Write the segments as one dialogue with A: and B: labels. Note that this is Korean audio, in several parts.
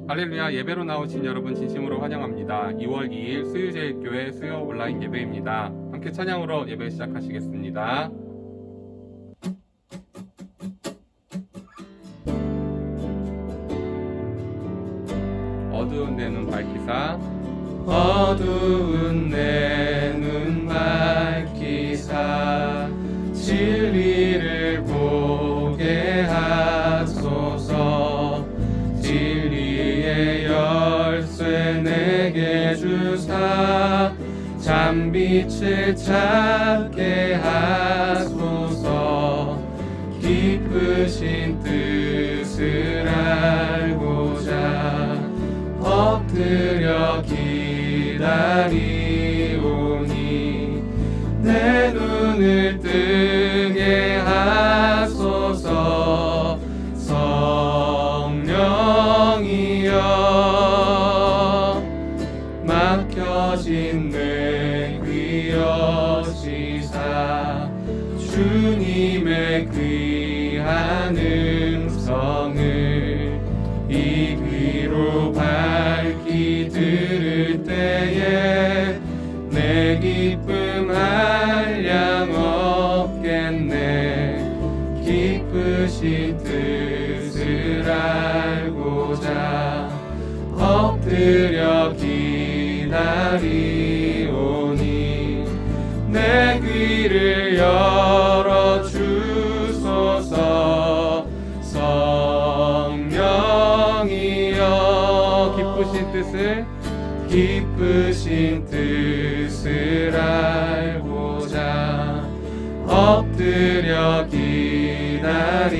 A: 할렐루야. 예배로 나오신 여러분 진심으로 환영합니다. 2월 2일 수유제일교회 수요 온라인 예배입니다. 함께 찬양으로 예배 시작하시겠습니다. 어두운 내 눈 밝히사, 어두운 내 눈 밝히사, 진리를 보게 하소서. 진리의 열쇠 내게 주사, 잠빛을 찾게 하소서. 깊으신 뜻을 알고자 엎드려 기다리오니, 내 눈을 뜨게 하소서. 성령이여, 막혀진 내 귀 여시사, 주님의 귀한 음성을 이 귀로 밝히 들을 때에 내 기쁨 한량 없겠네. 깊으신 뜻을 알고자 엎드려 기다리오니, 내 귀를 열어 주소서. 성령이여, 깊으신 뜻을 알고자 엎드려 기다리오.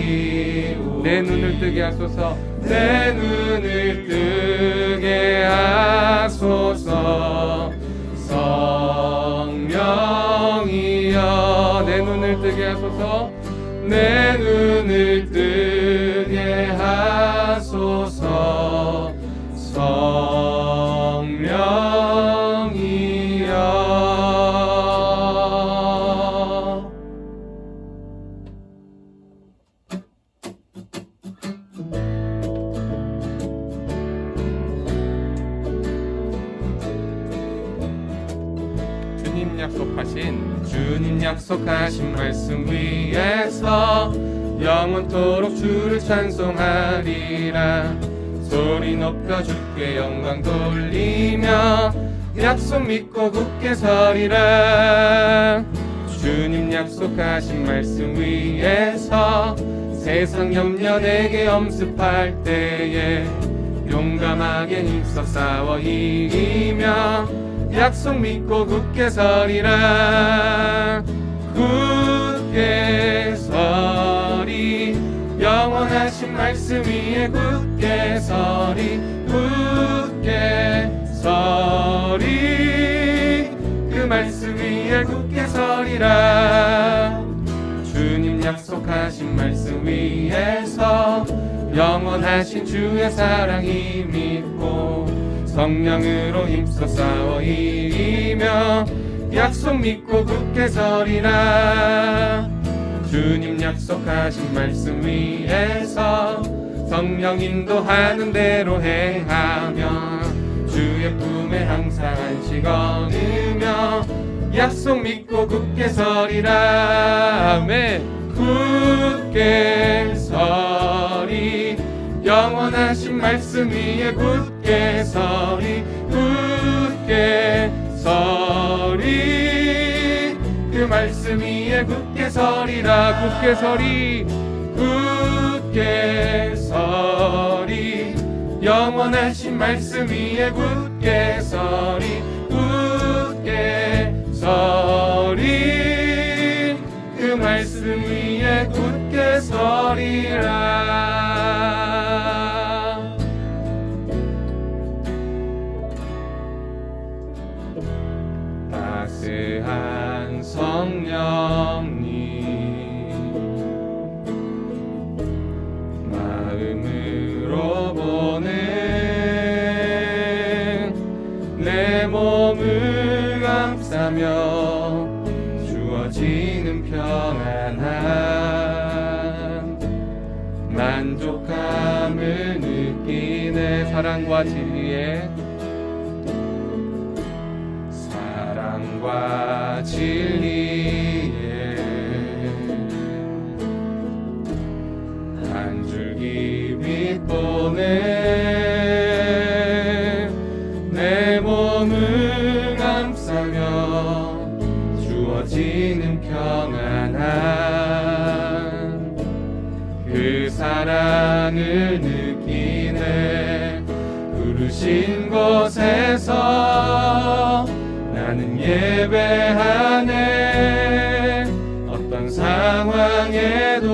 A: 내 눈을 뜨게 하소서. 내 눈을 뜨게 하소서. 성령이여, 내 눈을 뜨게 하소서. 내 눈을 뜨게 하소서. 성령이여. 주님 약속하신 말씀 위에서 영원토록 주를 찬송하리라. 소리 높여 주께 영광 돌리며 약속 믿고 굳게 서리라. 주님 약속하신 말씀 위에서 세상 염려 내게 엄습할 때에 용감하게 힘써 싸워 이기며 약속 믿고 굳게 서리라. 굳게 서리, 영원하신 말씀 위에 굳게 서리. 굳게 서리, 그 말씀 위에 굳게 서리라. 주님 약속하신 말씀 위에서 영원하신 주의 사랑이 믿고 성령으로 힘써 싸워 이기며 약속 믿고 굳게 서리라. 주님 약속하신 말씀 위에서 성령 인도하는 대로 행하며 주의 품에 항상 안식 얻으며 약속 믿고 굳게 서리라. 아멘. 굳게 서리, 영원하신 말씀 위에 굳게 서리. 굳게 서리, 그 말씀 위에 굳게 서리라. 굳게 서리, 굳게 서리, 영원하신 말씀 위에 굳게 서리. 굳게 서리, 그 말씀 위에 굳게 서리라. 따스한 성령님, 마음으로 보는 내 몸을 감싸며 주어지는 평안함, 만족 부족함을 느끼네. 사랑과 진리에 한 줄기 빛 보내 내 몸을 감싸며 주어지는 평안한 그 사랑을 느끼네. 부르신 곳에서 나는 예배하네. 어떤 상황에도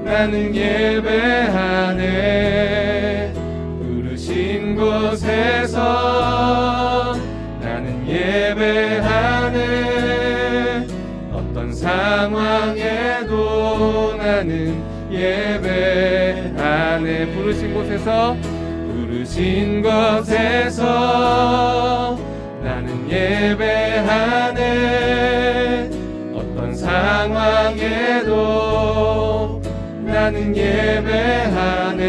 A: 나는 예배하네. 부르신 곳에서 나는 예배하네. 어떤 상황에도 나는 예배하네. 부르신 곳에서 나는 예배하네. 어떤 상황에도 나는 예배하네.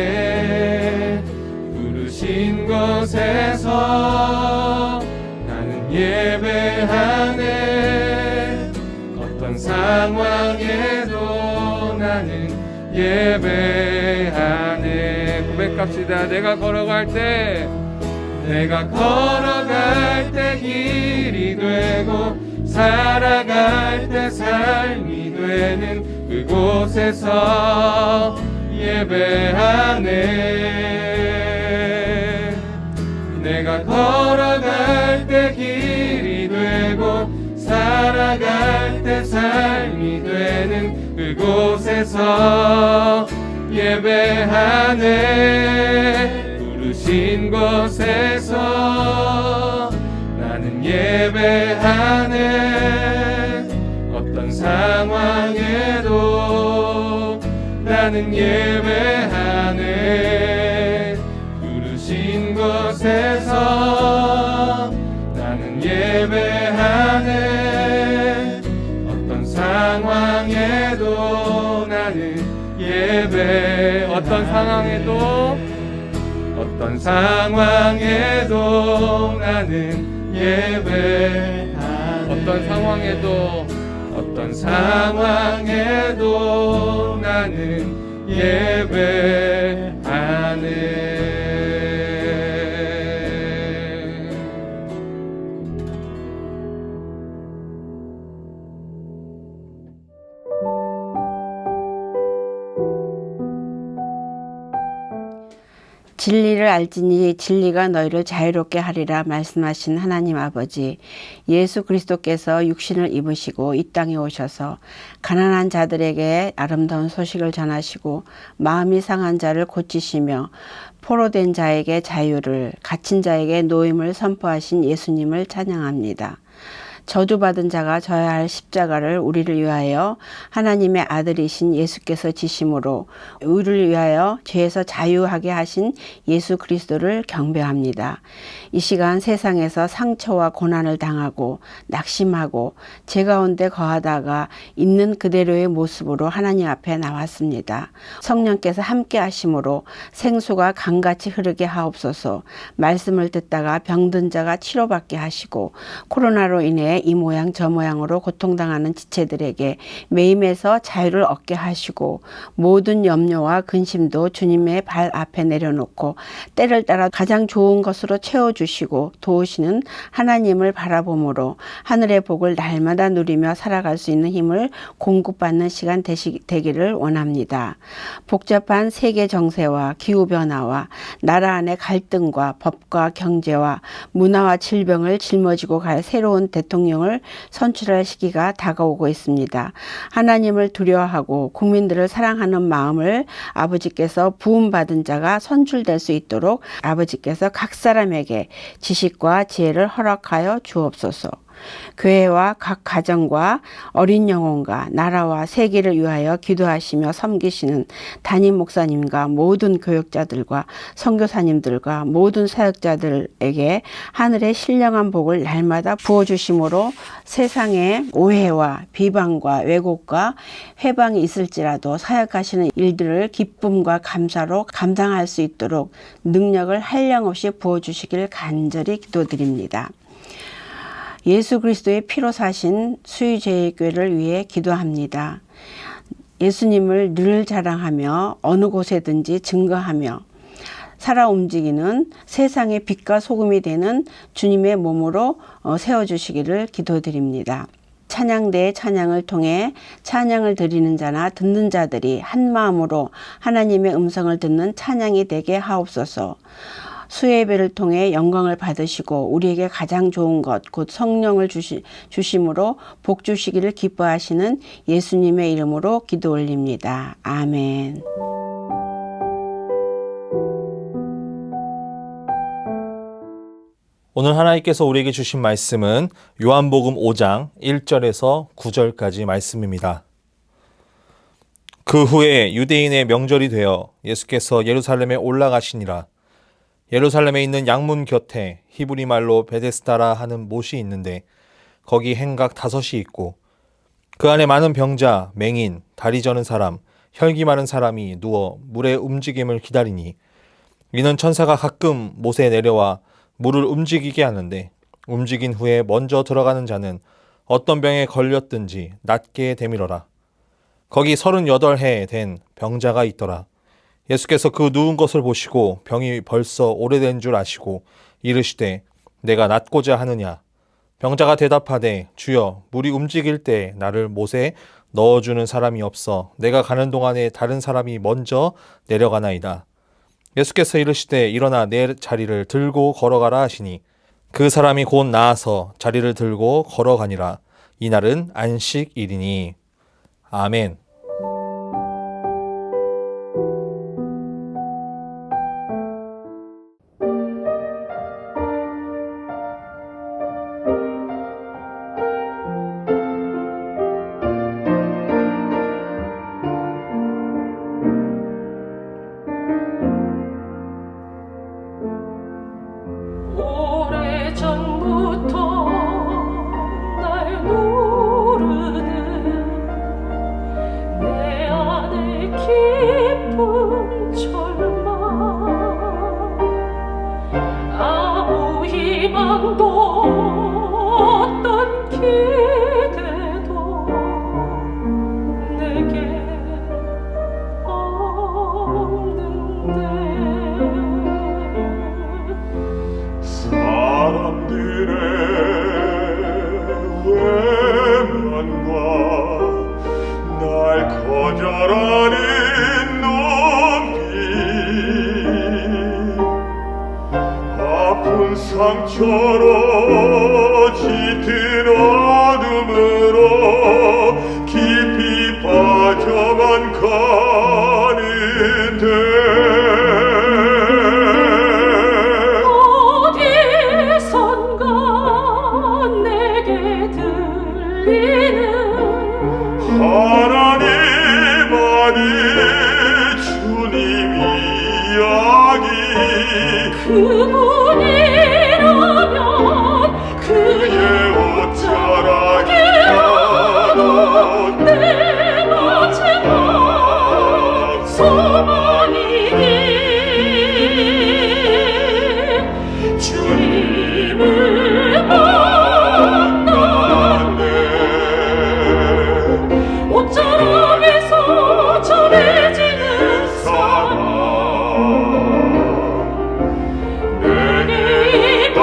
A: 부르신 곳에서 나는 예배하네. 어떤 상황에도 나는 예배하네. 고백합시다. 내가 걸어갈 때 길이 되고 살아갈 때 삶이 되는 그곳에서 예배하네. 내가 걸어갈 때 길이 되고 살아갈 때 삶이 되는 그곳에서 예배하네. 부르신 곳에서 나는 예배하네. 어떤 상황에도 나는 예배하네. 부르신 곳에서 나는 예배하네. 어떤 상황에도 나는 어떤 상황에도 나는 예배하네. 어떤 상황에도 나는 예배하네.
B: 진리를 알지니 진리가 너희를 자유롭게 하리라 말씀하신 하나님 아버지, 예수 그리스도께서 육신을 입으시고 이 땅에 오셔서 가난한 자들에게 아름다운 소식을 전하시고 마음이 상한 자를 고치시며 포로된 자에게 자유를, 갇힌 자에게 노임을 선포하신 예수님을 찬양합니다. 저주받은 자가 져야 할 십자가를 우리를 위하여 하나님의 아들이신 예수께서 지심으로 우리를 위하여 죄에서 자유하게 하신 예수 그리스도를 경배합니다. 이 시간 세상에서 상처와 고난을 당하고 낙심하고 죄 가운데 거하다가 있는 그대로의 모습으로 하나님 앞에 나왔습니다. 성령께서 함께 하심으로 생수가 강같이 흐르게 하옵소서. 말씀을 듣다가 병든 자가 치료받게 하시고 코로나로 인해 이 모양 저 모양으로 고통당하는 지체들에게 매임에서 자유를 얻게 하시고 모든 염려와 근심도 주님의 발 앞에 내려놓고 때를 따라 가장 좋은 것으로 채워주시고 도우시는 하나님을 바라보므로 하늘의 복을 날마다 누리며 살아갈 수 있는 힘을 공급받는 시간 되기를 원합니다. 복잡한 세계 정세와 기후변화와 나라 안의 갈등과 법과 경제와 문화와 질병을 짊어지고 갈 새로운 대통령을 선출할 시기가 다가오고 있습니다. 하나님을 두려워하고 국민들을 사랑하는 마음을 아버지께서 부음받은 자가 선출될 수 있도록 아버지께서 각 사람에게 지식과 지혜를 허락하여 주옵소서. 교회와 각 가정과 어린 영혼과 나라와 세계를 위하여 기도하시며 섬기시는 담임 목사님과 모든 교역자들과 선교사님들과 모든 사역자들에게 하늘의 신령한 복을 날마다 부어주심으로 세상에 오해와 비방과 왜곡과 회방이 있을지라도 사역하시는 일들을 기쁨과 감사로 감당할 수 있도록 능력을 한량없이 부어주시기를 간절히 기도드립니다. 예수 그리스도의 피로 사신 수유제일교회를 위해 기도합니다. 예수님을 늘 자랑하며 어느 곳에든지 증거하며 살아 움직이는 세상의 빛과 소금이 되는 주님의 몸으로 세워주시기를 기도드립니다. 찬양대의 찬양을 통해 찬양을 드리는 자나 듣는 자들이 한 마음으로 하나님의 음성을 듣는 찬양이 되게 하옵소서. 수예배를 통해 영광을 받으시고 우리에게 가장 좋은 것 곧 성령을 주심으로 복 주시기를 기뻐하시는 예수님의 이름으로 기도 올립니다. 아멘.
C: 오늘 하나님께서 우리에게 주신 말씀은 요한복음 5장 1절에서 9절까지 말씀입니다. 그 후에 유대인의 명절이 되어 예수께서 예루살렘에 올라가시니라. 예루살렘에 있는 양문 곁에 히브리 말로 베데스다라 하는 못이 있는데 거기 행각 5이 있고 그 안에 많은 병자, 맹인, 다리 저는 사람, 혈기 많은 사람이 누워 물의 움직임을 기다리니 이는 천사가 가끔 못에 내려와 물을 움직이게 하는데 움직인 후에 먼저 들어가는 자는 어떤 병에 걸렸든지 낫게 되밀어라. 거기 38해 된 병자가 있더라. 예수께서 그 누운 것을 보시고 병이 벌써 오래된 줄 아시고 이르시되 내가 낫고자 하느냐. 병자가 대답하되 주여 물이 움직일 때 나를 못에 넣어주는 사람이 없어 내가 가는 동안에 다른 사람이 먼저 내려가나이다. 예수께서 이르시되 일어나 내 자리를 들고 걸어가라 하시니 그 사람이 곧 나아서 자리를 들고 걸어가니라. 이날은 안식일이니. 아멘.
D: 오래전부터 날 누르는 내 안에 깊은 절망 아무 희망도 어떤 기대도 내게
E: 사람들의 외면과 날 거절하는 눈빛 아픈 상처로 짙은 어둠으로 깊이 빠져만 가는데
D: 어디선가 내게 들리는
E: 하나님 아닌 주님 이야기
D: 그분이라면 그의 옷자락이라도 내 마지막 소망이니 주님을 만났네 옷자락에서 전해지는 사랑 내게 임한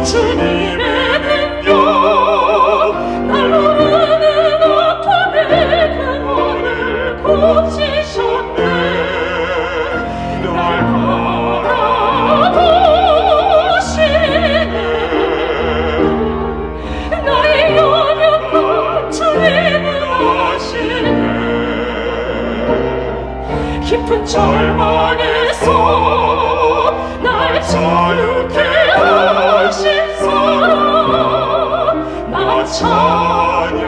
D: 주님의 능력 날 오르는 아픔의 근원을 고치셨네 날 바라보시네 나의 연약한 주님을 아시네 깊은 절망에서 날 자유케 하신 사랑
E: 찬양해.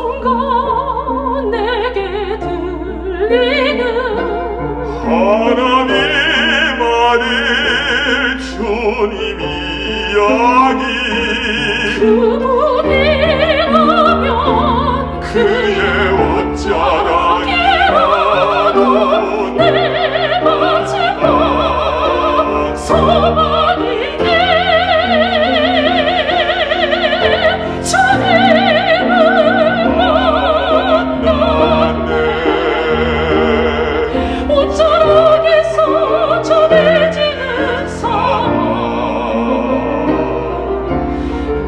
D: 어디선가 내게 들리는
E: 하나님 아들 주님 이야기
D: 그분이 하면
E: 그의 옷자락이라도
D: 내 마지막 소망이네. 주님을
E: 만났네.
D: 옷자락에서 전해지는 사랑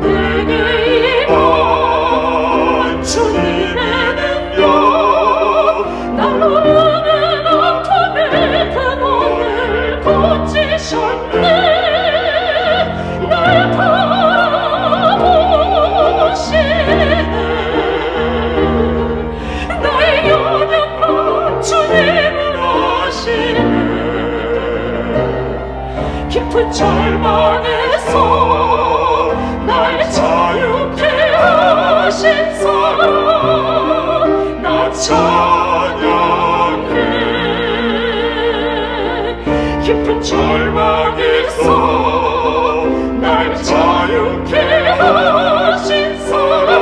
D: 내게 임한 주님의 능력 날로 오는 아픔의 근원을 고치셨네. 날 바라보시네. 나의 연약한 주님을 아시네. 깊은 절망에서 날 자유케 하신 사랑 나 찬양해. 깊은 절망에서 날 자유케 하신 사랑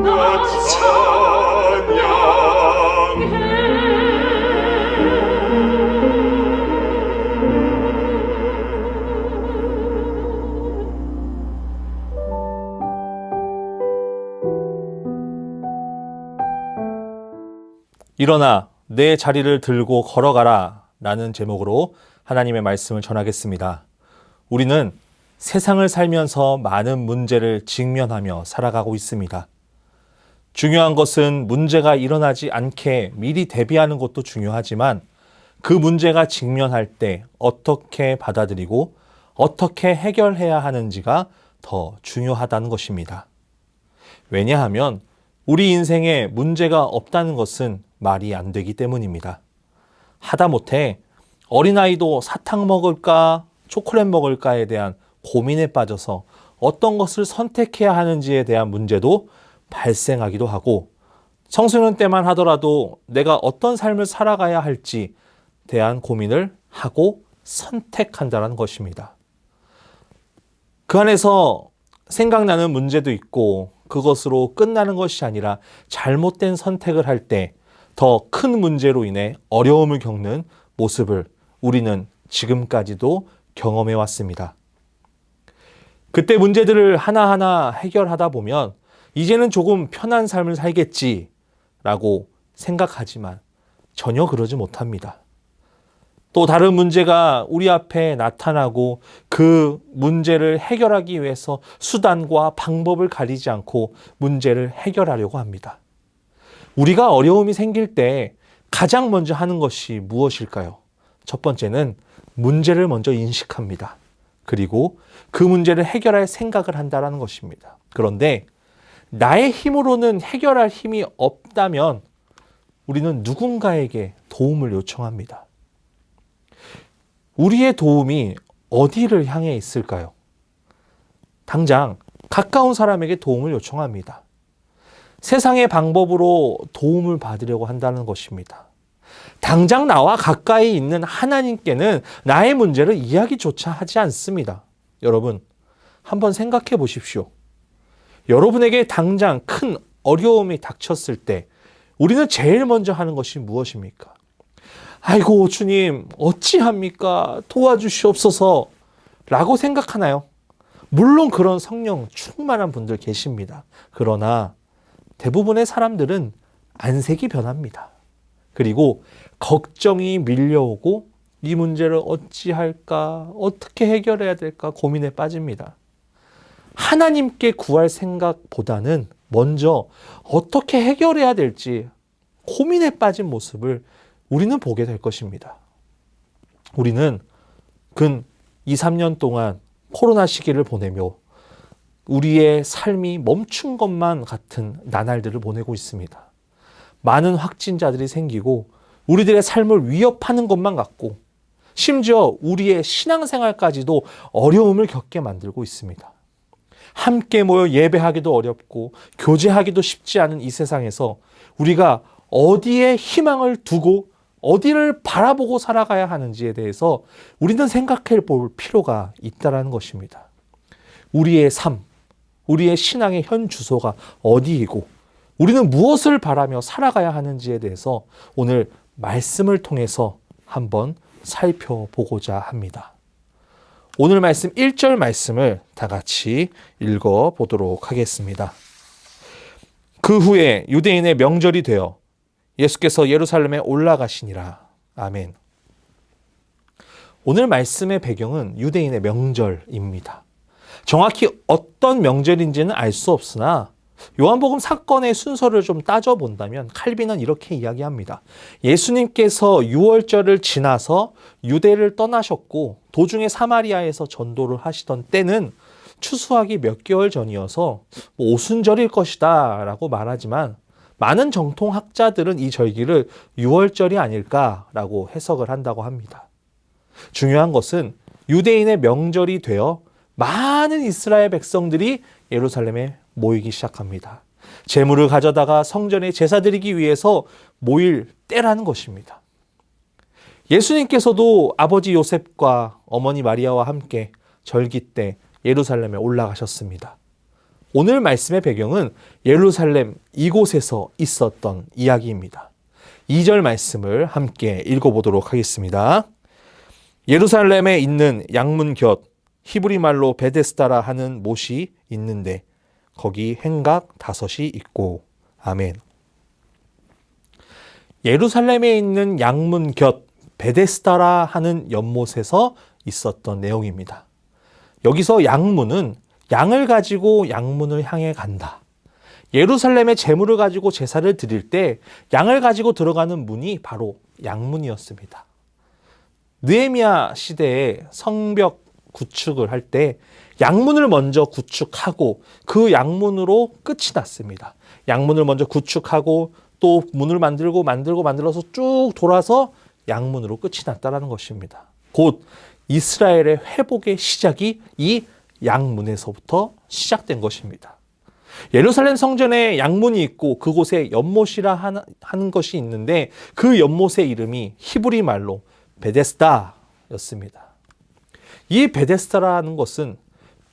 D: 나
C: 일어나 내 자리를 들고 걸어가라 라는 제목으로 하나님의 말씀을 전하겠습니다. 우리는 세상을 살면서 많은 문제를 직면하며 살아가고 있습니다. 중요한 것은 문제가 일어나지 않게 미리 대비하는 것도 중요하지만 그 문제가 직면할 때 어떻게 받아들이고 어떻게 해결해야 하는지가 더 중요하다는 것입니다. 왜냐하면 우리 인생에 문제가 없다는 것은 말이 안 되기 때문입니다. 하다못해 어린아이도 사탕 먹을까 초콜릿 먹을까에 대한 고민에 빠져서 어떤 것을 선택해야 하는지에 대한 문제도 발생하기도 하고 청소년 때만 하더라도 내가 어떤 삶을 살아가야 할지 대한 고민을 하고 선택한다는 것입니다. 그 안에서 생각나는 문제도 있고 그것으로 끝나는 것이 아니라 잘못된 선택을 할 때 더 큰 문제로 인해 어려움을 겪는 모습을 우리는 지금까지도 경험해 왔습니다. 그때 문제들을 하나하나 해결하다 보면 이제는 조금 편한 삶을 살겠지라고 생각하지만 전혀 그러지 못합니다. 또 다른 문제가 우리 앞에 나타나고 그 문제를 해결하기 위해서 수단과 방법을 가리지 않고 문제를 해결하려고 합니다. 우리가 어려움이 생길 때 가장 먼저 하는 것이 무엇일까요? 첫 번째는 문제를 먼저 인식합니다. 그리고 그 문제를 해결할 생각을 한다는 것입니다. 그런데 나의 힘으로는 해결할 힘이 없다면 우리는 누군가에게 도움을 요청합니다. 우리의 도움이 어디를 향해 있을까요? 당장 가까운 사람에게 도움을 요청합니다. 세상의 방법으로 도움을 받으려고 한다는 것입니다. 당장 나와 가까이 있는 하나님께는 나의 문제를 이야기조차 하지 않습니다. 여러분, 한번 생각해 보십시오. 여러분에게 당장 큰 어려움이 닥쳤을 때 우리는 제일 먼저 하는 것이 무엇입니까? 아이고 주님 어찌합니까? 도와주시옵소서 라고 생각하나요? 물론 그런 성령 충만한 분들 계십니다. 그러나 대부분의 사람들은 안색이 변합니다. 그리고 걱정이 밀려오고 이 문제를 어찌할까? 어떻게 해결해야 될까? 고민에 빠집니다. 하나님께 구할 생각보다는 먼저 어떻게 해결해야 될지 고민에 빠진 모습을 우리는 보게 될 것입니다. 우리는 근 2, 3년 동안 코로나 시기를 보내며 우리의 삶이 멈춘 것만 같은 나날들을 보내고 있습니다. 많은 확진자들이 생기고 우리들의 삶을 위협하는 것만 같고 심지어 우리의 신앙생활까지도 어려움을 겪게 만들고 있습니다. 함께 모여 예배하기도 어렵고 교제하기도 쉽지 않은 이 세상에서 우리가 어디에 희망을 두고 어디를 바라보고 살아가야 하는지에 대해서 우리는 생각해 볼 필요가 있다는 것입니다. 우리의 삶, 우리의 신앙의 현 주소가 어디이고 우리는 무엇을 바라며 살아가야 하는지에 대해서 오늘 말씀을 통해서 한번 살펴보고자 합니다. 오늘 말씀 1절 말씀을 다 같이 읽어보도록 하겠습니다. 그 후에 유대인의 명절이 되어 예수께서 예루살렘에 올라가시니라. 아멘. 오늘 말씀의 배경은 유대인의 명절입니다. 정확히 어떤 명절인지는 알 수 없으나 요한복음 사건의 순서를 좀 따져본다면 칼빈은 이렇게 이야기합니다. 예수님께서 유월절을 지나서 유대를 떠나셨고 도중에 사마리아에서 전도를 하시던 때는 추수하기 몇 개월 전이어서 오순절일 것이다 라고 말하지만 많은 정통학자들은 이 절기를 유월절이 아닐까라고 해석을 한다고 합니다. 중요한 것은 유대인의 명절이 되어 많은 이스라엘 백성들이 예루살렘에 모이기 시작합니다. 제물을 가져다가 성전에 제사 드리기 위해서 모일 때라는 것입니다. 예수님께서도 아버지 요셉과 어머니 마리아와 함께 절기 때 예루살렘에 올라가셨습니다. 오늘 말씀의 배경은 예루살렘 이곳에서 있었던 이야기입니다. 2절 말씀을 함께 읽어보도록 하겠습니다. 예루살렘에 있는 양문 곁 히브리 말로 베데스다라 하는 못이 있는데 거기 행각 5이 있고. 아멘. 예루살렘에 있는 양문 곁 베데스다라 하는 연못에서 있었던 내용입니다. 여기서 양문은 양을 가지고 양문을 향해 간다. 예루살렘의 제물을 가지고 제사를 드릴 때 양을 가지고 들어가는 문이 바로 양문이었습니다. 느헤미야 시대에 성벽 구축을 할 때 양문을 먼저 구축하고 그 양문으로 끝이 났습니다. 양문을 먼저 구축하고 또 문을 만들어서 쭉 돌아서 양문으로 끝이 났다는 것입니다. 곧 이스라엘의 회복의 시작이 이 양문에서부터 시작된 것입니다. 예루살렘 성전에 양문이 있고 그곳에 연못이라 하는 것이 있는데 그 연못의 이름이 히브리 말로 베데스다였습니다. 이 베데스다라는 것은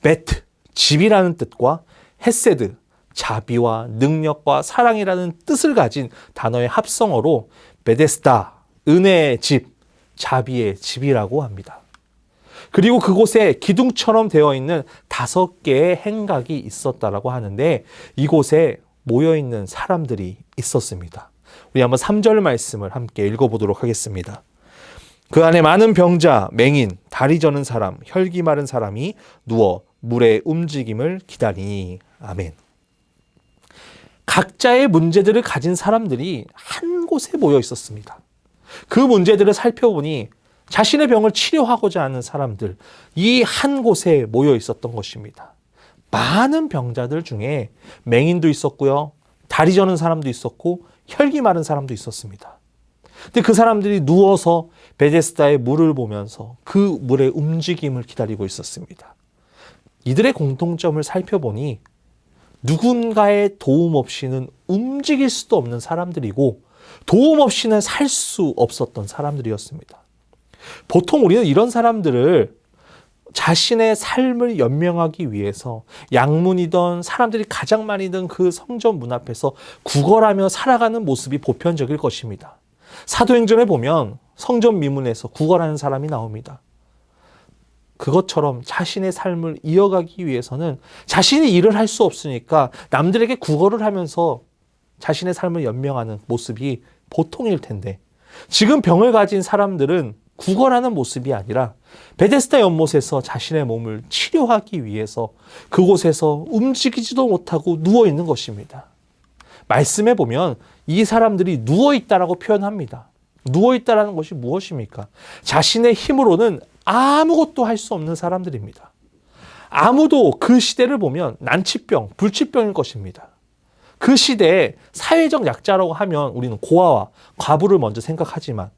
C: 베트, 집이라는 뜻과 헤세드, 자비와 능력과 사랑이라는 뜻을 가진 단어의 합성어로 베데스다, 은혜의 집, 자비의 집이라고 합니다. 그리고 그곳에 기둥처럼 되어 있는 5개의 행각이 있었다라고 하는데 이곳에 모여있는 사람들이 있었습니다. 우리 한번 3절 말씀을 함께 읽어보도록 하겠습니다. 그 안에 많은 병자, 맹인, 다리 저는 사람, 혈기 마른 사람이 누워 물의 움직임을 기다리니. 아멘. 각자의 문제들을 가진 사람들이 한 곳에 모여 있었습니다. 그 문제들을 살펴보니 자신의 병을 치료하고자 하는 사람들, 이 한 곳에 모여 있었던 것입니다. 많은 병자들 중에 맹인도 있었고요, 다리 저는 사람도 있었고 혈기 마른 사람도 있었습니다. 근데 그 사람들이 누워서 베데스다의 물을 보면서 그 물의 움직임을 기다리고 있었습니다. 이들의 공통점을 살펴보니 누군가의 도움 없이는 움직일 수도 없는 사람들이고 도움 없이는 살 수 없었던 사람들이었습니다. 보통 우리는 이런 사람들을 자신의 삶을 연명하기 위해서 양문이던 사람들이 가장 많이 있던 그 성전 문 앞에서 구걸하며 살아가는 모습이 보편적일 것입니다. 사도행전에 보면 성전 미문에서 구걸하는 사람이 나옵니다. 그것처럼 자신의 삶을 이어가기 위해서는 자신이 일을 할 수 없으니까 남들에게 구걸을 하면서 자신의 삶을 연명하는 모습이 보통일 텐데 지금 병을 가진 사람들은 구걸하는 모습이 아니라 베데스다 연못에서 자신의 몸을 치료하기 위해서 그곳에서 움직이지도 못하고 누워 있는 것입니다. 말씀에 보면 이 사람들이 누워 있다라고 표현합니다. 누워있다라는 것이 무엇입니까? 자신의 힘으로는 아무것도 할 수 없는 사람들입니다. 아무도 그 시대를 보면 난치병, 불치병일 것입니다. 그 시대에 사회적 약자라고 하면 우리는 고아와 과부를 먼저 생각하지만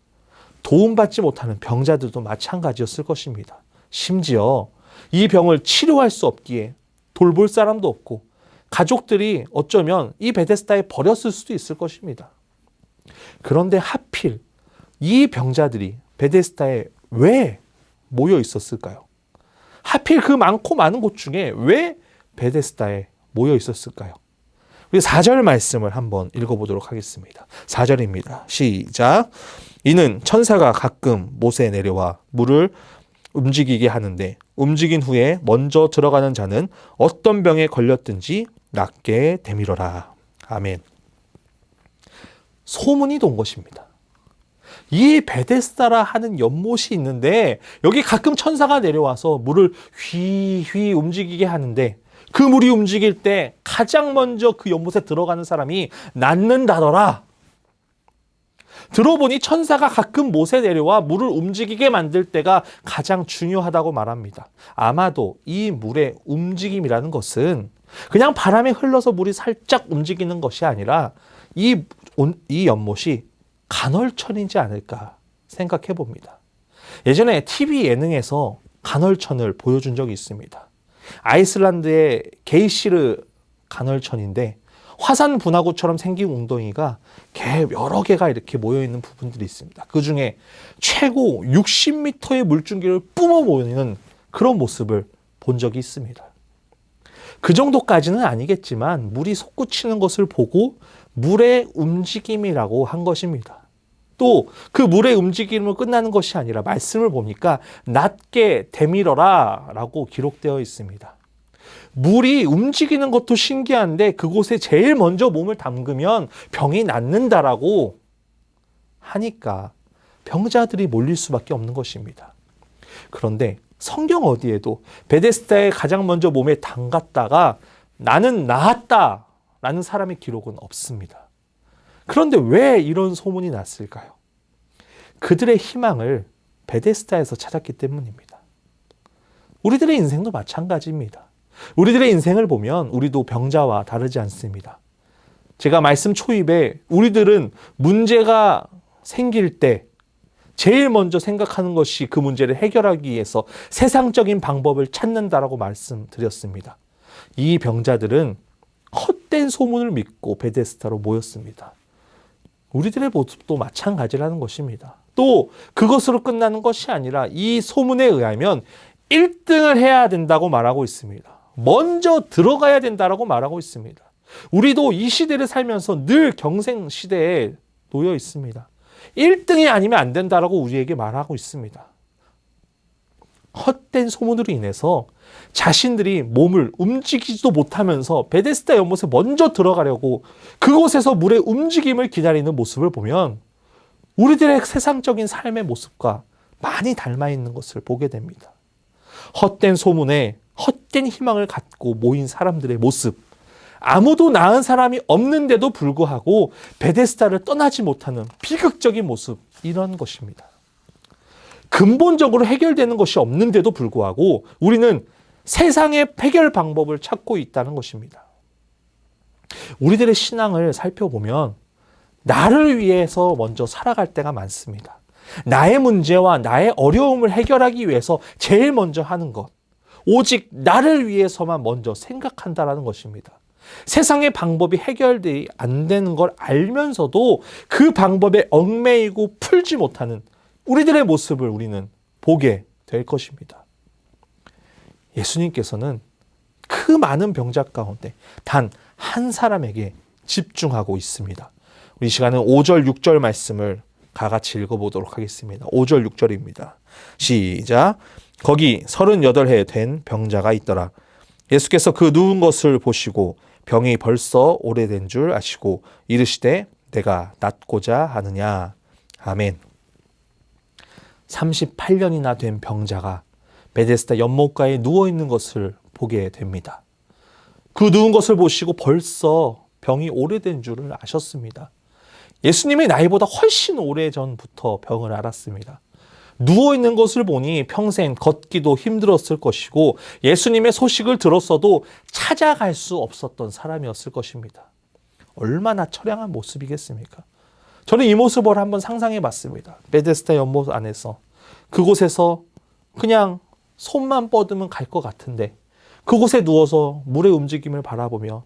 C: 도움받지 못하는 병자들도 마찬가지였을 것입니다. 심지어 이 병을 치료할 수 없기에 돌볼 사람도 없고 가족들이 어쩌면 이 베데스다에 버렸을 수도 있을 것입니다. 그런데 하필 이 병자들이 베데스다에 왜 모여 있었을까요? 하필 그 많고 많은 곳 중에 왜 베데스다에 모여 있었을까요? 우리 4절 말씀을 한번 읽어보도록 하겠습니다. 4절입니다. 시작. 이는 천사가 가끔 못에 내려와 물을 움직이게 하는데 움직인 후에 먼저 들어가는 자는 어떤 병에 걸렸든지 낫게 되밀어라. 아멘. 소문이 돈 것입니다. 이 베데스다라 하는 연못이 있는데 여기 가끔 천사가 내려와서 물을 휘휘 움직이게 하는데 그 물이 움직일 때 가장 먼저 그 연못에 들어가는 사람이 낫는다더라. 들어보니 천사가 가끔 못에 내려와 물을 움직이게 만들 때가 가장 중요하다고 말합니다. 아마도 이 물의 움직임이라는 것은 그냥 바람에 흘러서 물이 살짝 움직이는 것이 아니라 이 연못이 간헐천이지 않을까 생각해 봅니다. 예전에 TV 예능에서 간헐천을 보여준 적이 있습니다. 아이슬란드의 게이시르 간헐천인데 화산 분화구처럼 생긴 웅덩이가 여러 개가 이렇게 모여있는 부분들이 있습니다. 그 중에 최고 60m의 물줄기를 뿜어 모이는 그런 모습을 본 적이 있습니다. 그 정도까지는 아니겠지만 물이 솟구치는 것을 보고 물의 움직임이라고 한 것입니다. 또 그 물의 움직임으로 끝나는 것이 아니라 말씀을 보니까 낫게 되밀어라 라고 기록되어 있습니다. 물이 움직이는 것도 신기한데 그곳에 제일 먼저 몸을 담그면 병이 낫는다라고 하니까 병자들이 몰릴 수밖에 없는 것입니다. 그런데 성경 어디에도 베데스다에 가장 먼저 몸에 담갔다가 나는 나았다 라는 사람의 기록은 없습니다. 그런데 왜 이런 소문이 났을까요? 그들의 희망을 베데스다에서 찾았기 때문입니다. 우리들의 인생도 마찬가지입니다. 우리들의 인생을 보면 우리도 병자와 다르지 않습니다. 제가 말씀 초입에 우리들은 문제가 생길 때 제일 먼저 생각하는 것이 그 문제를 해결하기 위해서 세상적인 방법을 찾는다라고 말씀드렸습니다. 이 병자들은 헛된 소문을 믿고 베데스다로 모였습니다. 우리들의 모습도 마찬가지라는 것입니다. 또 그것으로 끝나는 것이 아니라 이 소문에 의하면 1등을 해야 된다고 말하고 있습니다. 먼저 들어가야 된다고 말하고 있습니다. 우리도 이 시대를 살면서 늘 경생 시대에 놓여 있습니다. 1등이 아니면 안 된다라고 우리에게 말하고 있습니다. 헛된 소문으로 인해서 자신들이 몸을 움직이지도 못하면서 베데스다 연못에 먼저 들어가려고 그곳에서 물의 움직임을 기다리는 모습을 보면 우리들의 세상적인 삶의 모습과 많이 닮아 있는 것을 보게 됩니다. 헛된 소문에 헛된 희망을 갖고 모인 사람들의 모습, 아무도 나은 사람이 없는데도 불구하고 베데스다를 떠나지 못하는 비극적인 모습, 이런 것입니다. 근본적으로 해결되는 것이 없는데도 불구하고 우리는 세상의 해결 방법을 찾고 있다는 것입니다. 우리들의 신앙을 살펴보면 나를 위해서 먼저 살아갈 때가 많습니다. 나의 문제와 나의 어려움을 해결하기 위해서 제일 먼저 하는 것, 오직 나를 위해서만 먼저 생각한다라는 것입니다. 세상의 방법이 해결되지 안 되는 걸 알면서도 그 방법에 얽매이고 풀지 못하는 우리들의 모습을 우리는 보게 될 것입니다. 예수님께서는 그 많은 병자 가운데 단 한 사람에게 집중하고 있습니다. 우리 시간은 5절, 6절 말씀을 다 같이 읽어보도록 하겠습니다. 5절, 6절입니다. 시작. 거기 38해 된 병자가 있더라. 예수께서 그 누운 것을 보시고 병이 벌써 오래된 줄 아시고 이르시되 내가 낫고자 하느냐. 아멘. 38년이나 된 병자가 베데스다 연못가에 누워있는 것을 보게 됩니다. 그 누운 것을 보시고 벌써 병이 오래된 줄을 아셨습니다. 예수님이 나이보다 훨씬 오래전부터 병을 앓았습니다. 누워있는 것을 보니 평생 걷기도 힘들었을 것이고 예수님의 소식을 들었어도 찾아갈 수 없었던 사람이었을 것입니다. 얼마나 처량한 모습이겠습니까? 저는 이 모습을 한번 상상해 봤습니다. 베데스다 연못 안에서 그곳에서 그냥 손만 뻗으면 갈 것 같은데 그곳에 누워서 물의 움직임을 바라보며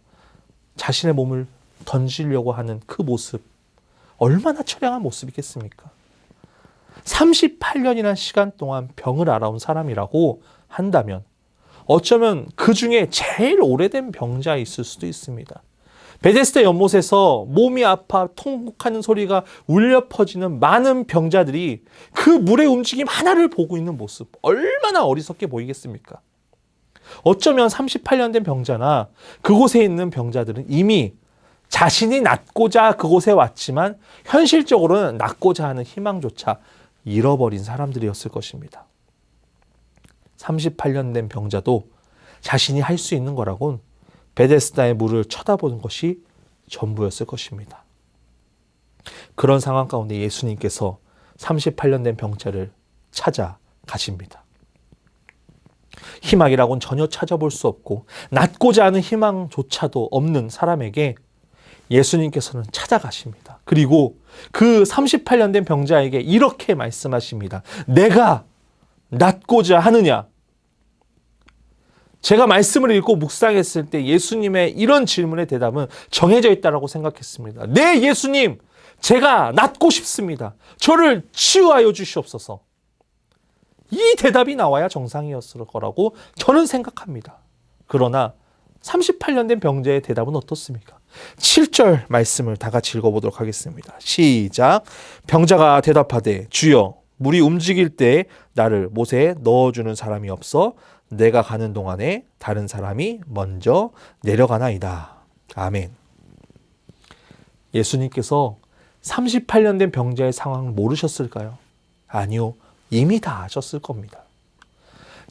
C: 자신의 몸을 던지려고 하는 그 모습, 얼마나 처량한 모습이겠습니까? 38년이라는 시간 동안 병을 앓아온 사람이라고 한다면 어쩌면 그 중에 제일 오래된 병자에 있을 수도 있습니다. 베데스다 연못에서 몸이 아파 통곡하는 소리가 울려 퍼지는 많은 병자들이 그 물의 움직임 하나를 보고 있는 모습, 얼마나 어리석게 보이겠습니까? 어쩌면 38년 된 병자나 그곳에 있는 병자들은 이미 자신이 낫고자 그곳에 왔지만 현실적으로는 낫고자 하는 희망조차 잃어버린 사람들이었을 것입니다. 38년 된 병자도 자신이 할 수 있는 거라곤 베데스다의 물을 쳐다보는 것이 전부였을 것입니다. 그런 상황 가운데 예수님께서 38년 된 병자를 찾아가십니다. 희망이라고는 전혀 찾아볼 수 없고 낫고자 하는 희망조차도 없는 사람에게 예수님께서는 찾아가십니다. 그리고 그 38년 된 병자에게 이렇게 말씀하십니다. 내가 낫고자 하느냐? 제가 말씀을 읽고 묵상했을 때 예수님의 이런 질문의 대답은 정해져 있다고 생각했습니다. 네, 예수님, 제가 낫고 싶습니다. 저를 치유하여 주시옵소서. 이 대답이 나와야 정상이었을 거라고 저는 생각합니다. 그러나 38년 된 병자의 대답은 어떻습니까? 7절 말씀을 다 같이 읽어보도록 하겠습니다. 시작. 병자가 대답하되 주여 물이 움직일 때 나를 못에 넣어주는 사람이 없어 내가 가는 동안에 다른 사람이 먼저 내려가나이다. 아멘. 예수님께서 38년 된 병자의 상황을 모르셨을까요? 아니요. 이미 다 아셨을 겁니다.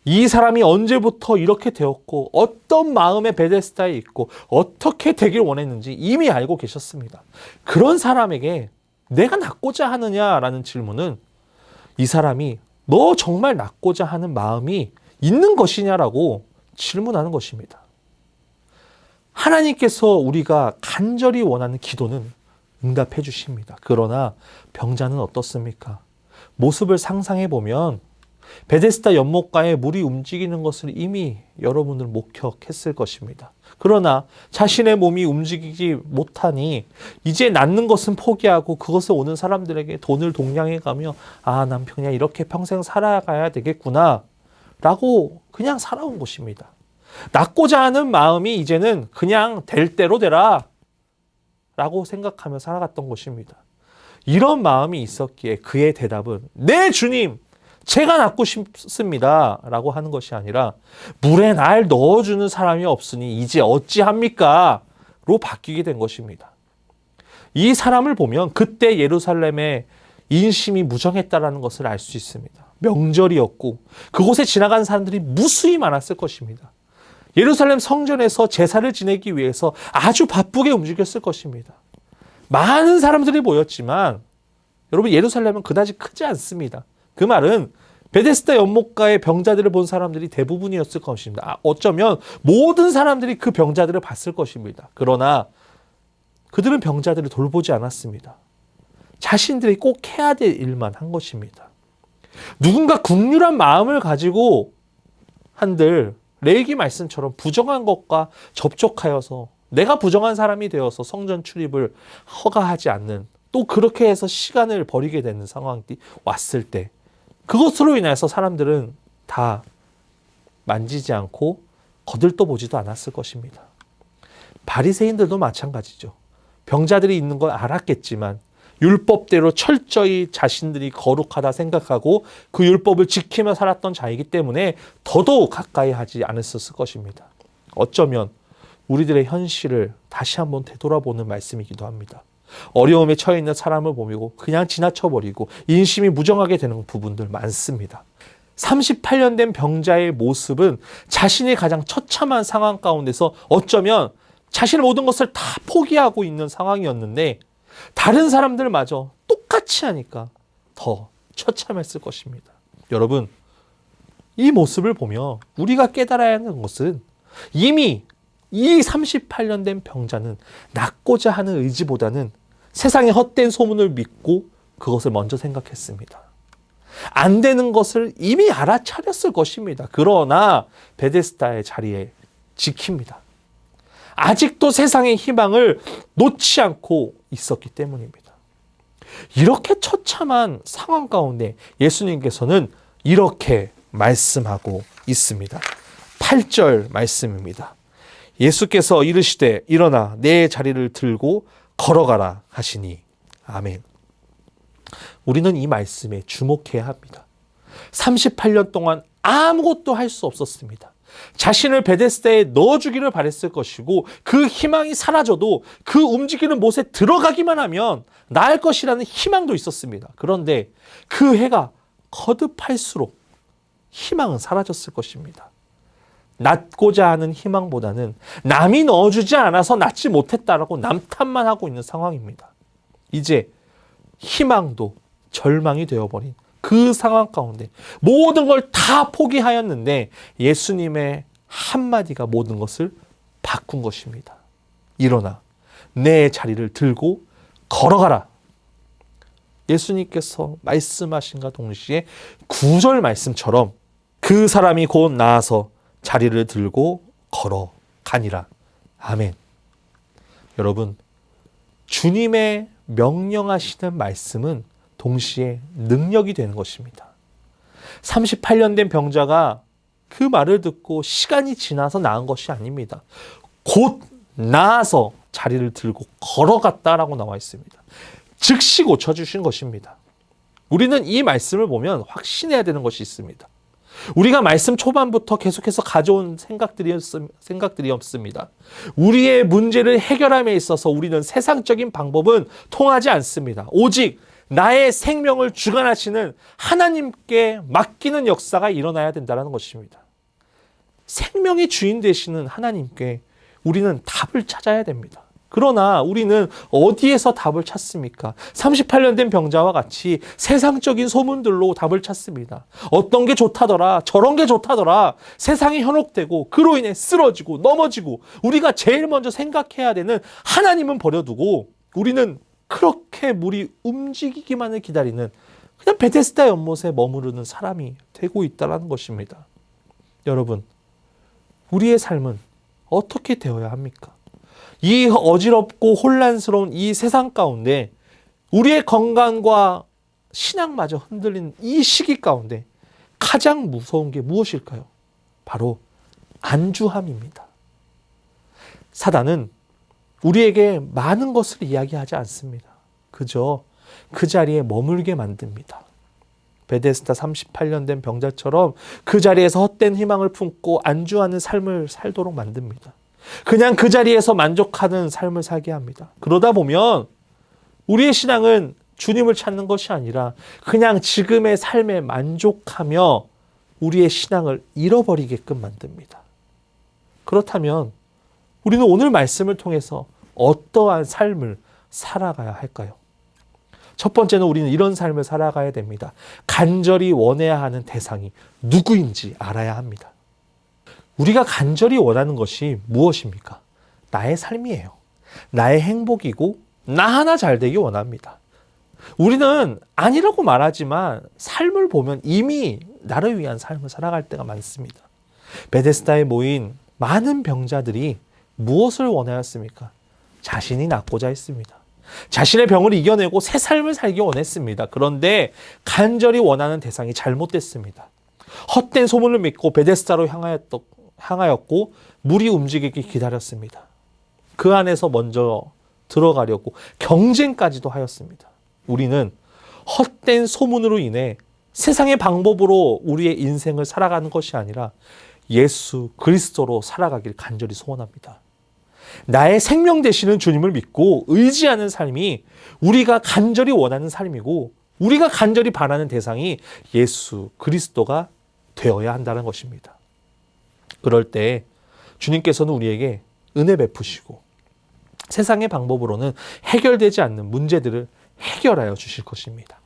C: 이 사람이 언제부터 이렇게 되었고 어떤 마음의 베데스다에 있고 어떻게 되길 원했는지 이미 알고 계셨습니다. 그런 사람에게 내가 낫고자 하느냐라는 질문은 이 사람이 너 정말 낫고자 하는 마음이 있는 것이냐라고 질문하는 것입니다. 하나님께서 우리가 간절히 원하는 기도는 응답해 주십니다. 그러나 병자는 어떻습니까? 모습을 상상해 보면 베데스다 연못가에 물이 움직이는 것을 이미 여러분들 목격했을 것입니다. 그러나 자신의 몸이 움직이지 못하니 이제 낫는 것은 포기하고 그것에 오는 사람들에게 돈을 동냥해 가며 아, 난 그냥 이렇게 평생 살아가야 되겠구나 라고 그냥 살아온 것입니다. 낫고자 하는 마음이 이제는 그냥 될 대로 되라 라고 생각하며 살아갔던 것입니다. 이런 마음이 있었기에 그의 대답은 네 주님, 제가 낫고 싶습니다 라고 하는 것이 아니라 물에 날 넣어주는 사람이 없으니 이제 어찌합니까? 로 바뀌게 된 것입니다. 이 사람을 보면 그때 예루살렘의 인심이 무정했다라는 것을 알 수 있습니다. 명절이었고 그곳에 지나간 사람들이 무수히 많았을 것입니다. 예루살렘 성전에서 제사를 지내기 위해서 아주 바쁘게 움직였을 것입니다. 많은 사람들이 모였지만 여러분 예루살렘은 그다지 크지 않습니다. 그 말은 베데스다 연못가의 병자들을 본 사람들이 대부분이었을 것입니다. 어쩌면 모든 사람들이 그 병자들을 봤을 것입니다. 그러나 그들은 병자들을 돌보지 않았습니다. 자신들이 꼭 해야 될 일만 한 것입니다. 누군가 국률한 마음을 가지고 한들 레위기 말씀처럼 부정한 것과 접촉하여서 내가 부정한 사람이 되어서 성전 출입을 허가하지 않는 또 그렇게 해서 시간을 버리게 되는 상황이 왔을 때 그것으로 인해서 사람들은 다 만지지 않고 거들떠 보지도 않았을 것입니다. 바리새인들도 마찬가지죠. 병자들이 있는 걸 알았겠지만 율법대로 철저히 자신들이 거룩하다 생각하고 그 율법을 지키며 살았던 자이기 때문에 더더욱 가까이 하지 않았을 것입니다. 어쩌면 우리들의 현실을 다시 한번 되돌아보는 말씀이기도 합니다. 어려움에 처해 있는 사람을 보고 그냥 지나쳐버리고 인심이 무정하게 되는 부분들 많습니다. 38년 된 병자의 모습은 자신이 가장 처참한 상황 가운데서 어쩌면 자신의 모든 것을 다 포기하고 있는 상황이었는데 다른 사람들마저 똑같이 하니까 더 처참했을 것입니다. 여러분, 이 모습을 보며 우리가 깨달아야 하는 것은 이미 이 38년 된 병자는 낫고자 하는 의지보다는 세상의 헛된 소문을 믿고 그것을 먼저 생각했습니다. 안 되는 것을 이미 알아차렸을 것입니다. 그러나 베데스다의 자리에 지킵니다. 아직도 세상의 희망을 놓지 않고 있었기 때문입니다. 이렇게 처참한 상황 가운데 예수님께서는 이렇게 말씀하고 있습니다. 8절 말씀입니다. 예수께서 이르시되 일어나 내 자리를 들고 걸어가라 하시니. 아멘. 우리는 이 말씀에 주목해야 합니다. 38년 동안 아무것도 할 수 없었습니다. 자신을 베데스다에 넣어주기를 바랬을 것이고 그 희망이 사라져도 그 움직이는 못에 들어가기만 하면 나을 것이라는 희망도 있었습니다. 그런데 그 해가 거듭할수록 희망은 사라졌을 것입니다. 낫고자 하는 희망보다는 남이 넣어주지 않아서 낫지 못했다라고 남 탓만 하고 있는 상황입니다. 이제 희망도 절망이 되어버린 그 상황 가운데 모든 걸 다 포기하였는데 예수님의 한마디가 모든 것을 바꾼 것입니다. 일어나 내 자리를 들고 걸어가라. 예수님께서 말씀하신과 동시에 9절 말씀처럼 그 사람이 곧 나아서 자리를 들고 걸어가니라. 아멘. 여러분, 주님의 명령하시는 말씀은 동시에 능력이 되는 것입니다. 38년 된 병자가 그 말을 듣고 시간이 지나서 나은 것이 아닙니다. 곧 나아서 자리를 들고 걸어갔다라고 나와 있습니다. 즉시 고쳐주신 것입니다. 우리는 이 말씀을 보면 확신해야 되는 것이 있습니다. 우리가 말씀 초반부터 계속해서 가져온 생각들이 없습니다. 우리의 문제를 해결함에 있어서 우리는 세상적인 방법은 통하지 않습니다. 오직 나의 생명을 주관하시는 하나님께 맡기는 역사가 일어나야 된다는 것입니다. 생명의 주인 되시는 하나님께 우리는 답을 찾아야 됩니다. 그러나 우리는 어디에서 답을 찾습니까? 38년 된 병자와 같이 세상적인 소문들로 답을 찾습니다. 어떤 게 좋다더라, 저런 게 좋다더라, 세상에 현혹되고 그로 인해 쓰러지고 넘어지고 우리가 제일 먼저 생각해야 되는 하나님은 버려두고 우리는 그렇게 물이 움직이기만을 기다리는 그냥 베데스다 연못에 머무르는 사람이 되고 있다는 것입니다. 여러분, 우리의 삶은 어떻게 되어야 합니까? 이 어지럽고 혼란스러운 이 세상 가운데 우리의 건강과 신앙마저 흔들리는 이 시기 가운데 가장 무서운 게 무엇일까요? 바로 안주함입니다. 사단은 우리에게 많은 것을 이야기하지 않습니다. 그저 그 자리에 머물게 만듭니다. 베데스다 38년 된 병자처럼 그 자리에서 헛된 희망을 품고 안주하는 삶을 살도록 만듭니다. 그냥 그 자리에서 만족하는 삶을 살게 합니다. 그러다 보면 우리의 신앙은 주님을 찾는 것이 아니라 그냥 지금의 삶에 만족하며 우리의 신앙을 잃어버리게끔 만듭니다. 그렇다면 우리는 오늘 말씀을 통해서 어떠한 삶을 살아가야 할까요? 첫 번째는 우리는 이런 삶을 살아가야 됩니다. 간절히 원해야 하는 대상이 누구인지 알아야 합니다. 우리가 간절히 원하는 것이 무엇입니까? 나의 삶이에요. 나의 행복이고 나 하나 잘 되기 원합니다. 우리는 아니라고 말하지만 삶을 보면 이미 나를 위한 삶을 살아갈 때가 많습니다. 베데스다에 모인 많은 병자들이 무엇을 원하였습니까? 자신이 낫고자 했습니다. 자신의 병을 이겨내고 새 삶을 살기 원했습니다. 그런데 간절히 원하는 대상이 잘못됐습니다. 헛된 소문을 믿고 베데스다로 향하였고 물이 움직이기 기다렸습니다. 그 안에서 먼저 들어가려고 경쟁까지도 하였습니다. 우리는 헛된 소문으로 인해 세상의 방법으로 우리의 인생을 살아가는 것이 아니라 예수 그리스도로 살아가길 간절히 소원합니다. 나의 생명 되시는 주님을 믿고 의지하는 삶이 우리가 간절히 원하는 삶이고 우리가 간절히 바라는 대상이 예수 그리스도가 되어야 한다는 것입니다. 그럴 때 주님께서는 우리에게 은혜 베푸시고 세상의 방법으로는 해결되지 않는 문제들을 해결하여 주실 것입니다.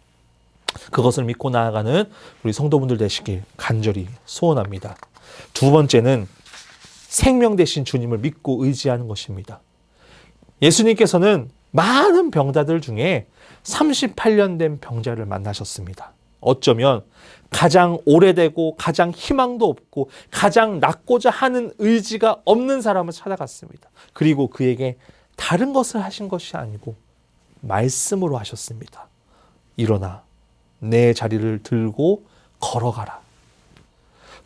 C: 그것을 믿고 나아가는 우리 성도분들 되시길 간절히 소원합니다. 두 번째는 생명 되신 주님을 믿고 의지하는 것입니다. 예수님께서는 많은 병자들 중에 38년 된 병자를 만나셨습니다. 어쩌면 가장 오래되고 가장 희망도 없고 가장 낫고자 하는 의지가 없는 사람을 찾아갔습니다. 그리고 그에게 다른 것을 하신 것이 아니고 말씀으로 하셨습니다. 일어나 내 자리를 들고 걸어가라.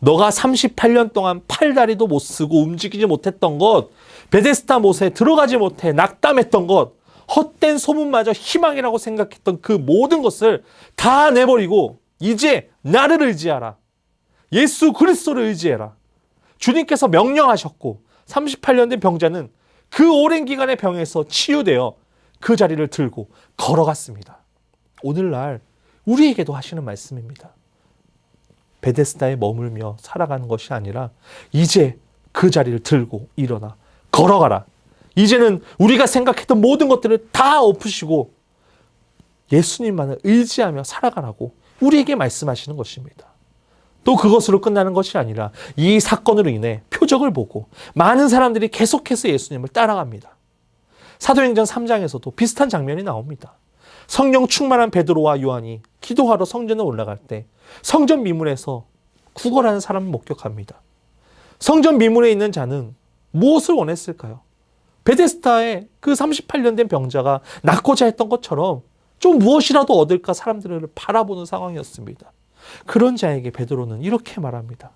C: 너가 38년 동안 팔다리도 못 쓰고 움직이지 못했던 것, 베데스다 못에 들어가지 못해 낙담했던 것, 헛된 소문마저 희망이라고 생각했던 그 모든 것을 다 내버리고 이제 나를 의지하라. 예수 그리스도를 의지해라. 주님께서 명령하셨고 38년 된 병자는 그 오랜 기간의 병에서 치유되어 그 자리를 들고 걸어갔습니다. 오늘날 우리에게도 하시는 말씀입니다. 베데스다에 머물며 살아가는 것이 아니라 이제 그 자리를 들고 일어나 걸어가라. 이제는 우리가 생각했던 모든 것들을 다 엎으시고 예수님만을 의지하며 살아가라고 우리에게 말씀하시는 것입니다. 또 그것으로 끝나는 것이 아니라 이 사건으로 인해 표적을 보고 많은 사람들이 계속해서 예수님을 따라갑니다. 사도행전 3장에서도 비슷한 장면이 나옵니다. 성령 충만한 베드로와 요한이 기도하러 성전에 올라갈 때 성전 미문에서 구걸하는 사람을 목격합니다. 성전 미문에 있는 자는 무엇을 원했을까요? 베데스다의 그 38년 된 병자가 낫고자 했던 것처럼 좀 무엇이라도 얻을까 사람들을 바라보는 상황이었습니다. 그런 자에게 베드로는 이렇게 말합니다.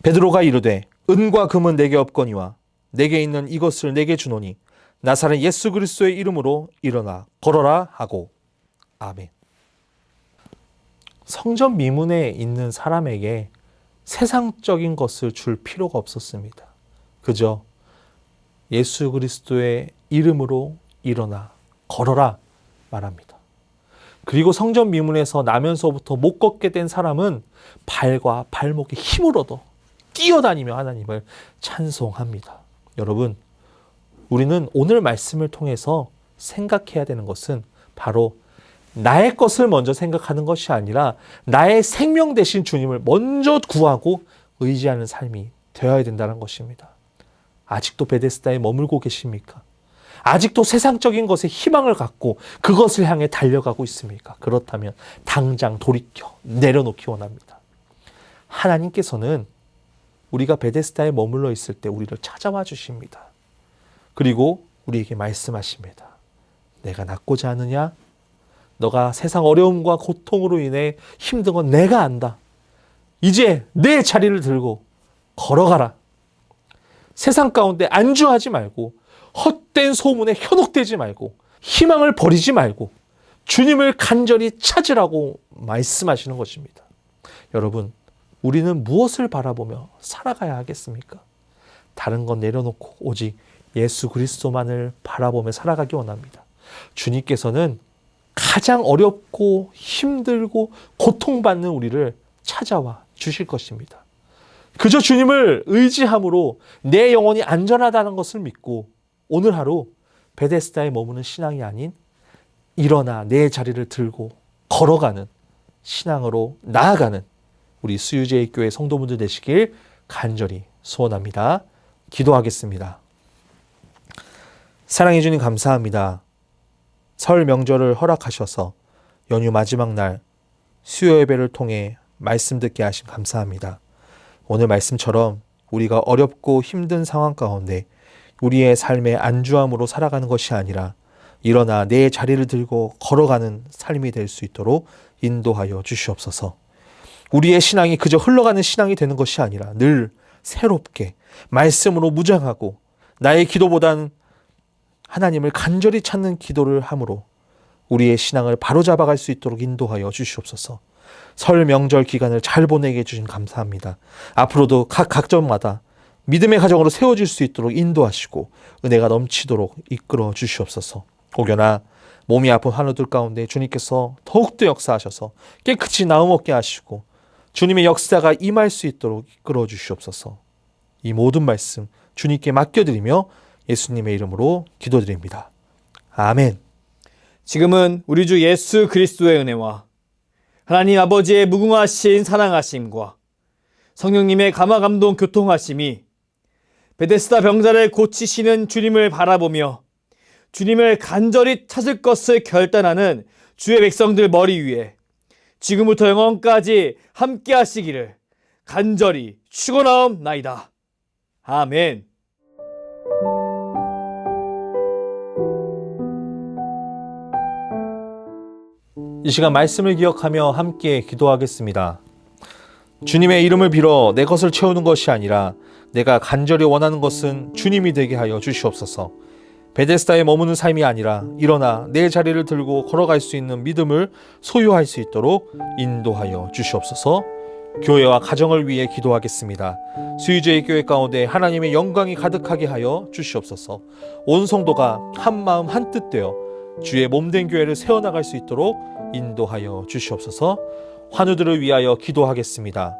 C: 베드로가 이르되 은과 금은 내게 없거니와 내게 있는 이것을 내게 주노니 나사렛 예수 그리스도의 이름으로 일어나 걸어라 하고. 아멘. 성전 미문에 있는 사람에게 세상적인 것을 줄 필요가 없었습니다. 그저 예수 그리스도의 이름으로 일어나 걸어라 말합니다. 그리고 성전 미문에서 나면서부터 못 걷게 된 사람은 발과 발목에 힘을 얻어 뛰어다니며 하나님을 찬송합니다. 여러분, 우리는 오늘 말씀을 통해서 생각해야 되는 것은 바로 나의 것을 먼저 생각하는 것이 아니라 나의 생명 되신 주님을 먼저 구하고 의지하는 삶이 되어야 된다는 것입니다. 아직도 베데스다에 머물고 계십니까? 아직도 세상적인 것에 희망을 갖고 그것을 향해 달려가고 있습니까? 그렇다면 당장 돌이켜 내려놓기 원합니다. 하나님께서는 우리가 베데스다에 머물러 있을 때 우리를 찾아와 주십니다. 그리고 우리에게 말씀하십니다. 내가 낫고자 하느냐? 너가 세상 어려움과 고통으로 인해 힘든 건 내가 안다. 이제 내 자리를 들고 걸어가라. 세상 가운데 안주하지 말고 헛된 소문에 현혹되지 말고 희망을 버리지 말고 주님을 간절히 찾으라고 말씀하시는 것입니다. 여러분, 우리는 무엇을 바라보며 살아가야 하겠습니까? 다른 건 내려놓고 오직 예수 그리스도만을 바라보며 살아가기 원합니다. 주님께서는 가장 어렵고 힘들고 고통받는 우리를 찾아와 주실 것입니다. 그저 주님을 의지함으로 내 영혼이 안전하다는 것을 믿고 오늘 하루 베데스다에 머무는 신앙이 아닌 일어나 내 자리를 들고 걸어가는 신앙으로 나아가는 우리 수유제일교회 성도분들 되시길 간절히 소원합니다. 기도하겠습니다. 사랑해 주님 감사합니다. 설 명절을 허락하셔서 연휴 마지막 날 수요 예배를 통해 말씀 듣게 하신 감사합니다. 오늘 말씀처럼 우리가 어렵고 힘든 상황 가운데 우리의 삶의 안주함으로 살아가는 것이 아니라 일어나 내 자리를 들고 걸어가는 삶이 될 수 있도록 인도하여 주시옵소서. 우리의 신앙이 그저 흘러가는 신앙이 되는 것이 아니라 늘 새롭게 말씀으로 무장하고 나의 기도보다는 하나님을 간절히 찾는 기도를 함으로 우리의 신앙을 바로잡아갈 수 있도록 인도하여 주시옵소서. 설 명절 기간을 잘 보내게 해주신 감사합니다. 앞으로도 각 각점마다 믿음의 가정으로 세워질 수 있도록 인도하시고 은혜가 넘치도록 이끌어 주시옵소서. 혹여나 몸이 아픈 환우들 가운데 주님께서 더욱더 역사하셔서 깨끗이 나음 얻게 하시고 주님의 역사가 임할 수 있도록 이끌어 주시옵소서. 이 모든 말씀 주님께 맡겨드리며 예수님의 이름으로 기도드립니다. 아멘.
F: 지금은 우리 주 예수 그리스도의 은혜와 하나님 아버지의 무궁하신 사랑하심과 성령님의 감화감동 교통하심이 베데스다 병자를 고치시는 주님을 바라보며 주님을 간절히 찾을 것을 결단하는 주의 백성들 머리 위에 지금부터 영원까지 함께 하시기를 간절히 축원하옵나이다. 아멘.
C: 이 시간 말씀을 기억하며 함께 기도하겠습니다. 주님의 이름을 빌어 내 것을 채우는 것이 아니라 내가 간절히 원하는 것은 주님이 되게 하여 주시옵소서. 베데스다에 머무는 삶이 아니라 일어나 내 자리를 들고 걸어갈 수 있는 믿음을 소유할 수 있도록 인도하여 주시옵소서. 교회와 가정을 위해 기도하겠습니다. 수유제의 교회 가운데 하나님의 영광이 가득하게 하여 주시옵소서. 온 성도가 한 마음 한 뜻 되어 주의 몸된 교회를 세워나갈 수 있도록 인도하여 주시옵소서. 환우들을 위하여 기도하겠습니다.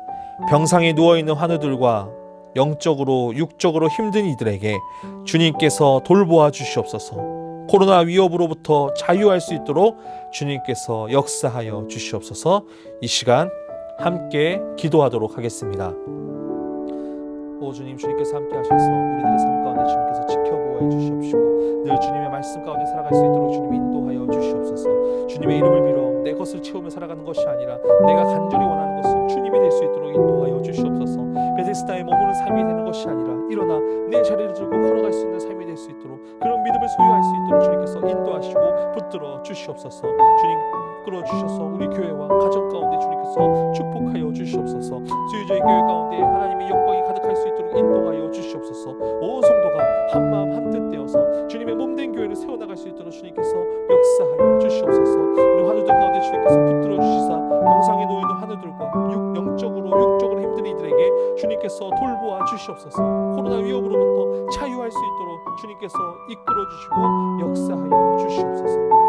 C: 병상에 누워있는 환우들과 영적으로 육적으로 힘든 이들에게 주님께서 돌보아 주시옵소서. 코로나 위협으로부터 자유할 수 있도록 주님께서 역사하여 주시옵소서. 이 시간 함께 기도하도록 하겠습니다. 오 주님, 주님께서 함께 하셔서 우리들의 삶 가운데 주님께서 지켜보아 주시옵시고 늘 주님의 말씀 가운데 살아갈 수 있도록 주님 인도하여 주시옵소서. 주님의 이름을 빌어 내 것을 채우며 살아가는 것이 아니라 내가 간절히 원하는 것은 주님이 될 수 있도록 인도하여 주시옵소서. 베데스다에 머무는 삶이 되는 것이 아니라 일어나 내 자리를 들고 걸어갈 수 있는 삶이 될 수 있도록 그런 믿음을 소유할 수 있도록 주님께서 인도하시고 붙들어 주시옵소서. 주님 끌어주셔서 우리 교회와 가정 가운데 주님께서 축복하여 주시옵소서. 수유저의 교회 가운데 하나님의 영광이 가득할 수 있도록 인도하여 주시옵소서. 온 성도가 한마음 한뜻 되어서 주님의 몸된 교회를 세워나갈 수 있도록 주님께서 역사하여 주시옵소서. 우리 환우들 가운데 주님께서 붙들어 주시사 병상에 놓여있는 환우들과 영적으로 육적으로 힘든 이들에게 주님께서 돌보아 주시옵소서. 코로나 위협으로부터 자유할 수 있도록 주님께서 이끌어 주시고 역사하여 주시옵소서.